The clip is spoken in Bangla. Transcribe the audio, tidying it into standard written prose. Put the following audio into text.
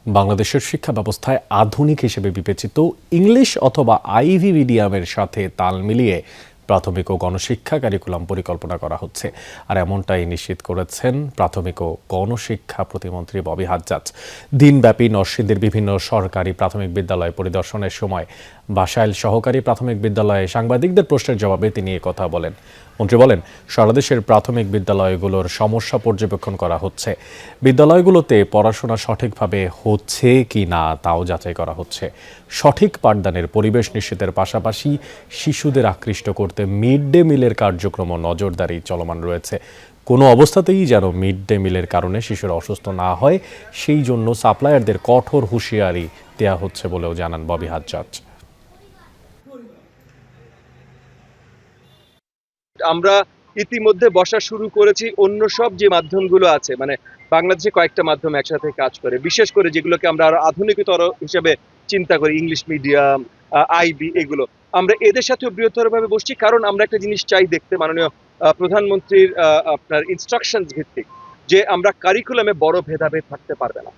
বাংলাদেশের শিক্ষা ব্যবস্থায় আধুনিক হিসেবে বিবেচিত ইংলিশ অথবা আইভি মিডিয়ামের সাথে তাল মিলিয়ে প্রাথমিক ও গণশিক্ষা কারিকুলাম পরিকল্পনা করা হচ্ছে। আর এমনটাই নিশ্চিত করেছেন প্রাথমিক ও গণশিক্ষা প্রতিমন্ত্রী ববি হাজ্জাজ। দিনব্যাপী নরসিংদীর বিভিন্ন সরকারি প্রাথমিক বিদ্যালয় পরিদর্শনের সময় বাসাইল সহকারী প্রাথমিক বিদ্যালয়ে সাংবাদিকদের প্রশ্নের জবাবে তিনি কথা বলেন। মন্ত্রী বলেন, সারা দেশের প্রাথমিক বিদ্যালয়গুলোর সমস্যা পর্যবেক্ষণ করা হচ্ছে। বিদ্যালয়গুলোতে পড়াশোনা সঠিকভাবে হচ্ছে কি না তাও যাচাই করা হচ্ছে। সঠিক পাঠদানের পরিবেশ নিশ্চিতের পাশাপাশি শিশুদের আকৃষ্ট করতে মিড ডে মিলের কার্যক্রমও নজরদারি চলমান রয়েছে। কোনো অবস্থাতেই যেন মিড ডে মিলের কারণে শিশুরা অসুস্থ না হয়, সেই জন্য সাপ্লায়ারদের কঠোর হুঁশিয়ারি দেওয়া হচ্ছে বলেও জানান ববি হাজ্জাজ। আমরা ইতিমধ্যে বসা শুরু করেছি অন্য সব যে মাধ্যমগুলো আছে, মানে বাংলাদেশে কয়েকটা মাধ্যম একসাথে কাজ করে, বিশেষ করে যেগুলোকে আমরা আরো আধুনিকতর হিসেবে চিন্তা করি, ইংলিশ মিডিয়াম, আইবি, এগুলো আমরা এদের সাথে বৃহত্তরভাবে বসছি। কারণ আমরা একটা জিনিস চাই দেখতে, মাননীয় প্রধানমন্ত্রীর আপনার ইনস্ট্রাকশনস ভিত্তিক, যে আমরা কারিকুলামে বড় ভেদাভেদ থাকতে পারবে না।